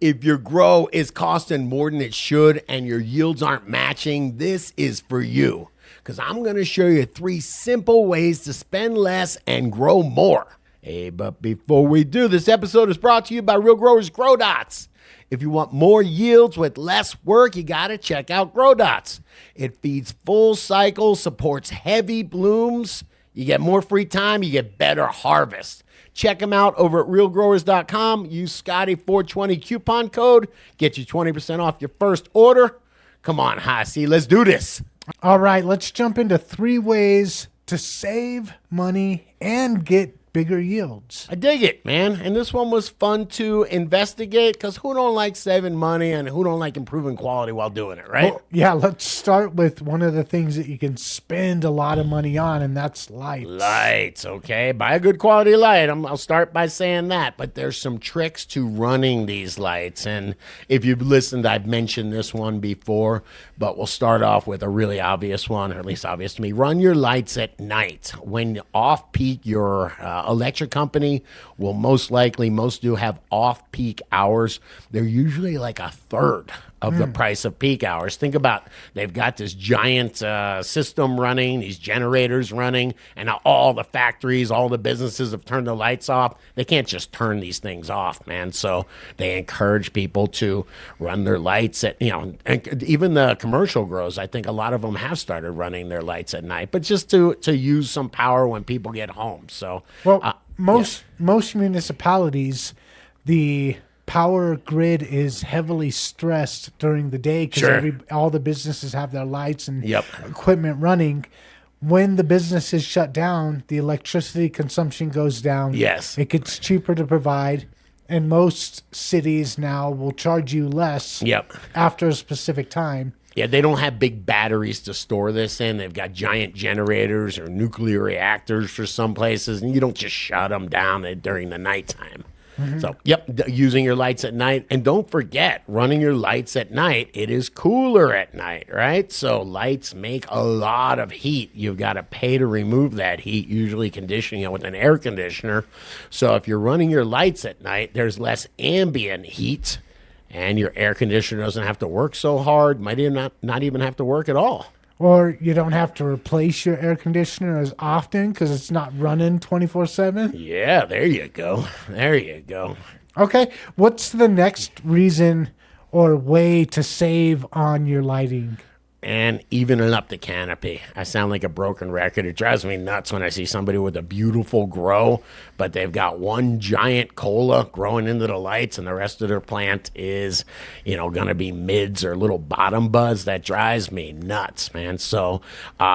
If your grow is costing more than it should and your yields aren't matching, this is for you. Because I'm going to show you 3 simple ways to spend less and grow more. Hey, but before we do, this episode is brought to you by Real Growers Grow Dots. If you want more yields with less work, you got to check out Grow Dots. It feeds full cycle, supports heavy blooms. You get more free time, you get better harvest. Check them out over at realgrowers.com. Use Scotty420 coupon code. Get you 20% off your first order. Come on, Hasi, let's do this. All right, let's jump into 3 ways to save money and get bigger yields. I dig it, man. And this one was fun to investigate because who don't like saving money and who don't like improving quality while doing it, right? Well, yeah, let's start with one of the things that you can spend a lot of money on, and that's lights. Lights, okay. Buy a good quality light. I'll start by saying that. But there's some tricks to running these lights. And if you've listened, I've mentioned this one before, but we'll start off with a really obvious one, or at least obvious to me. Run your lights at night. When off-peak, your electric company will most do have off-peak hours. They're usually like a third of the price of peak hours. Think about, they've got this giant system running, these generators running, and now all the factories, all the businesses have turned the lights off. They can't just turn these things off, man. So they encourage people to run their lights at, and even the commercial grows, I think a lot of them have started running their lights at night, but just to use some power when people get home. So, well, most municipalities, the power grid is heavily stressed during the day because all the businesses have their lights and equipment running. When the business is shut down, the electricity consumption goes down. Yes. It gets cheaper to provide, and most cities now will charge you less after a specific time. Yeah, they don't have big batteries to store this in. They've got giant generators or nuclear reactors for some places, and you don't just shut them down during the nighttime. So, using your lights at night. And don't forget, running your lights at night, it is cooler at night, right? So lights make a lot of heat. You've got to pay to remove that heat, usually conditioning it with an air conditioner. So if you're running your lights at night, there's less ambient heat, and your air conditioner doesn't have to work so hard, might even not even have to work at all. Or you don't have to replace your air conditioner as often because it's not running 24/7. Yeah, there you go. There you go. Okay, what's the next reason or way to save on your lighting? And evening up the canopy. I sound like a broken record. It drives me nuts when I see somebody with a beautiful grow, but they've got one giant cola growing into the lights and the rest of their plant is, going to be mids or little bottom buds. That drives me nuts, man. So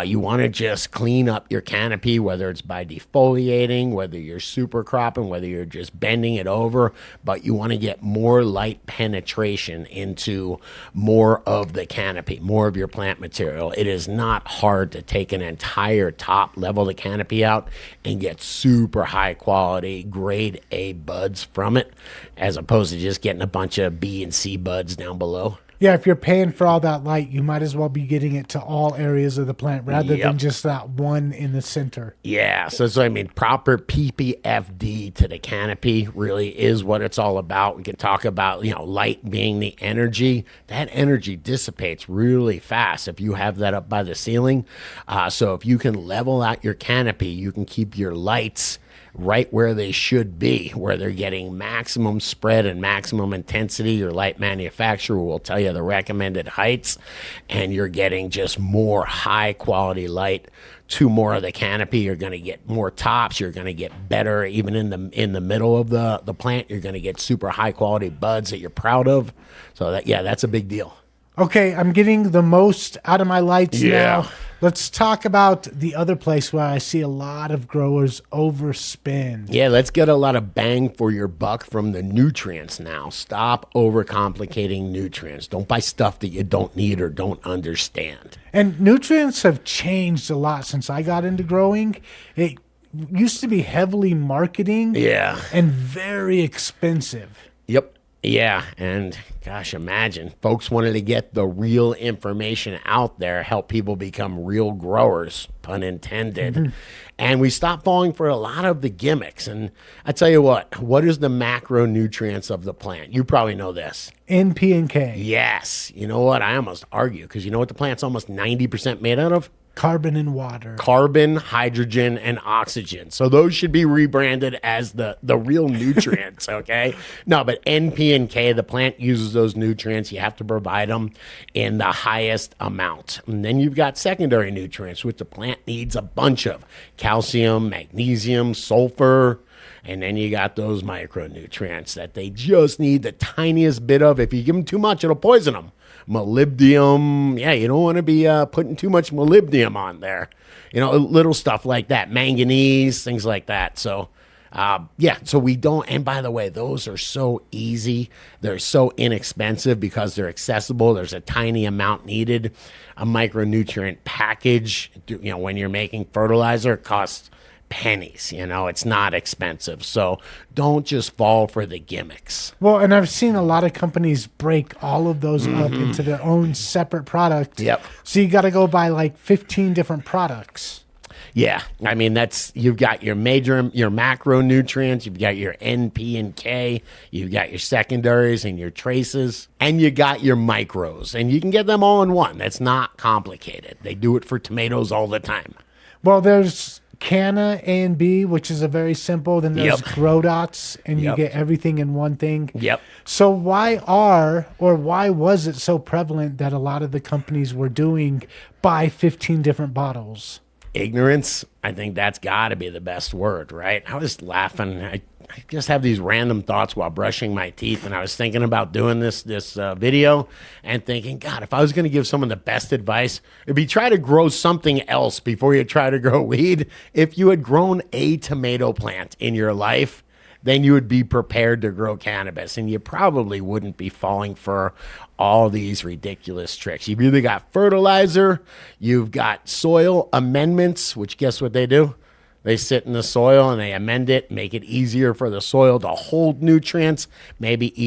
you want to just clean up your canopy, whether it's by defoliating, whether you're super cropping, whether you're just bending it over, but you want to get more light penetration into more of the canopy, more of your plant material. It is not hard to take an entire top level of the canopy out and get super high quality grade A buds from it, as opposed to just getting a bunch of B and C buds down below. Yeah, if you're paying for all that light, you might as well be getting it to all areas of the plant rather than just that one in the center. Yeah, so proper PPFD to the canopy really is what it's all about. We can talk about, light being the energy. That energy dissipates really fast if you have that up by the ceiling. So if you can level out your canopy, you can keep your lights right where they should be, where they're getting maximum spread and maximum intensity. Your light manufacturer will tell you the recommended heights, and you're getting just more high quality light to more of the canopy. You're going to get more tops. You're going to get better even in the middle of the plant. You're going to get super high quality buds that you're proud of. So that's a big deal. Okay, I'm getting the most out of my lights now. Let's talk about the other place where I see a lot of growers overspend. Yeah, let's get a lot of bang for your buck from the nutrients now. Stop overcomplicating nutrients. Don't buy stuff that you don't need or don't understand. And nutrients have changed a lot since I got into growing. It used to be heavily marketing and very expensive. Yep. Yeah, and gosh, imagine folks wanted to get the real information out there, help people become real growers, pun intended. And we stopped falling for a lot of the gimmicks. And I tell you what is the macronutrients of the plant? You probably know this. N, P, and K. Yes. You know what? I almost argue because you know what the plant's almost 90% made out of? Carbon and water. Carbon, hydrogen, and oxygen. So those should be rebranded as the real nutrients, okay? No, but N, P, and K, the plant uses those nutrients. You have to provide them in the highest amount. And then you've got secondary nutrients, which the plant needs a bunch of. Calcium, magnesium, sulfur, and then you got those micronutrients that they just need the tiniest bit of. If you give them too much, it'll poison them. Molybdenum, yeah, you don't want to be putting too much molybdenum on there. You know, little stuff like that, manganese, things like that. So, so we don't. And by the way, those are so easy. They're so inexpensive because they're accessible. There's a tiny amount needed. A micronutrient package, you know, when you're making fertilizer, it costs pennies. You know, it's not expensive. So don't just fall for the gimmicks. Well, and I've seen a lot of companies break all of those up into their own separate product. Yep. So you got to go buy like 15 different products. Yeah, I mean, you've got your macronutrients, you've got your N, P, and K, you've got your secondaries and your traces, and you got your micros, and you can get them all in one. That's not complicated. They do it for tomatoes all the time. Well, there's Canna A and B, which is a very simple. Then there's Grow Dots, and you get everything in one thing. Yep. So why was it so prevalent that a lot of the companies were doing buy 15 different bottles? Ignorance. I think that's got to be the best word, right? I was laughing. I just have these random thoughts while brushing my teeth, and I was thinking about doing this video and thinking, God, if I was going to give someone the best advice, it'd be try to grow something else before you try to grow weed. If you had grown a tomato plant in your life, then you would be prepared to grow cannabis, and you probably wouldn't be falling for all these ridiculous tricks. You've either got fertilizer, you've got soil amendments, which guess what they do? They sit in the soil and they amend it, make it easier for the soil to hold nutrients, make it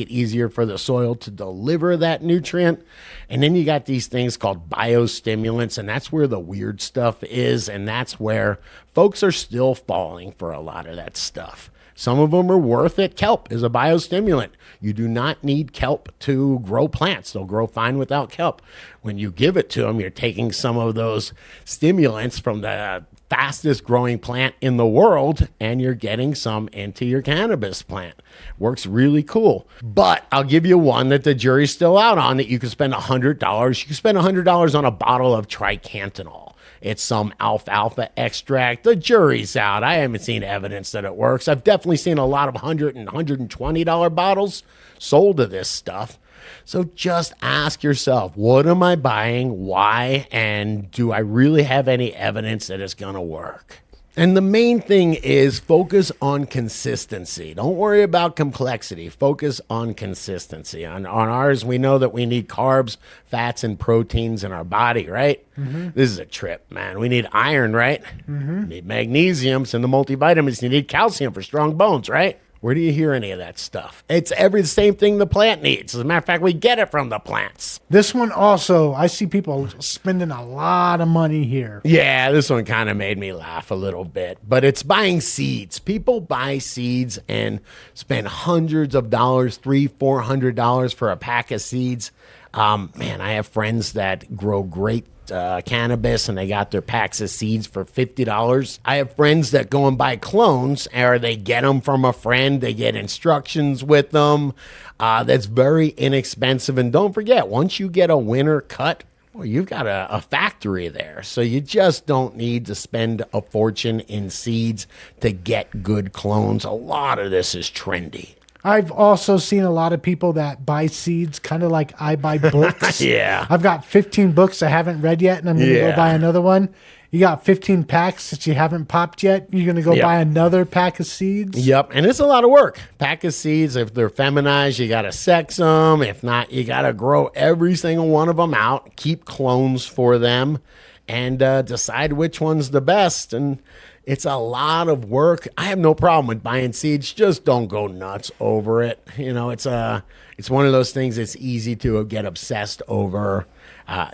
easier for the soil to deliver that nutrient. And then you got these things called biostimulants, and that's where the weird stuff is, and that's where folks are still falling for a lot of that stuff. Some of them are worth it. Kelp is a biostimulant. You do not need kelp to grow plants. They'll grow fine without kelp. When you give it to them, you're taking some of those stimulants from the fastest growing plant in the world, and you're getting some into your cannabis plant. Works really cool. But I'll give you one that the jury's still out on, that you can spend $100. You can spend $100 on a bottle of tricantanol. It's some alfalfa extract. The jury's out. I haven't seen evidence that it works. I've definitely seen a lot of $100 and $120 bottles sold of this stuff. So just ask yourself, what am I buying? Why? And do I really have any evidence that it's going to work? And the main thing is focus on consistency. Don't worry about complexity. Focus on consistency. On ours, we know that we need carbs, fats, and proteins in our body, right? This is a trip, man. We need iron, right? We need magnesiums and the multivitamins. You need calcium for strong bones, right? Where do you hear any of that stuff? It's the same thing the plant needs. As a matter of fact, we get it from the plants. This one also, I see people spending a lot of money here. Yeah, this one kind of made me laugh a little bit. But it's buying seeds. People buy seeds and spend hundreds of dollars, $300-$400 for a pack of seeds. Man, I have friends that grow great cannabis, and they got their packs of seeds for $50. I have friends that go and buy clones, or they get them from a friend. They get instructions with them. That's very inexpensive. And don't forget, once you get a winner cut, well, you've got a factory there. So you just don't need to spend a fortune in seeds to get good clones. A lot of this is trendy. I've also seen a lot of people that buy seeds, kind of like I buy books. Yeah. I've got 15 books I haven't read yet, and I'm going to go buy another one. You got 15 packs that you haven't popped yet. You're going to go buy another pack of seeds. Yep. And it's a lot of work. Pack of seeds, if they're feminized, you got to sex them. If not, you got to grow every single one of them out, keep clones for them, and decide which one's the best. And It's a lot of work. I have no problem with buying seeds. Just don't go nuts over it. You know, it's one of those things that's easy to get obsessed over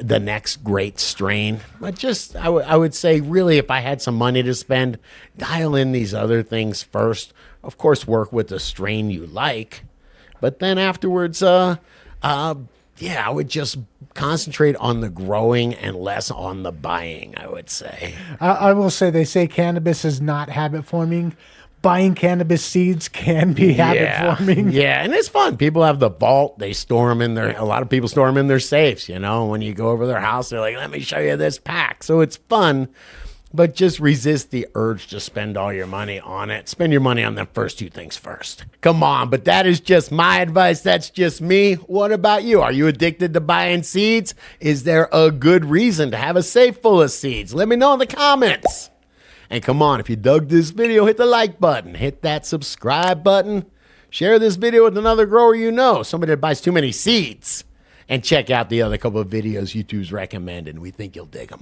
the next great strain. But just, I would say, really, if I had some money to spend, dial in these other things first. Of course, work with the strain you like. But then afterwards, I would just concentrate on the growing and less on the buying, I would say. I will say, they say cannabis is not habit forming. Buying cannabis seeds can be habit forming. Yeah, and it's fun. People have the vault. They store them in a lot of people store them in their safes, you know. When you go over their house, they're like, let me show you this pack. So it's fun. But just resist the urge to spend all your money on it. Spend your money on the first two things first. Come on, but that is just my advice. That's just me. What about you? Are you addicted to buying seeds? Is there a good reason to have a safe full of seeds? Let me know in the comments. And come on, if you dug this video, hit the like button. Hit that subscribe button. Share this video with another grower you know, somebody that buys too many seeds. And check out the other couple of videos YouTube's recommended. We think you'll dig them.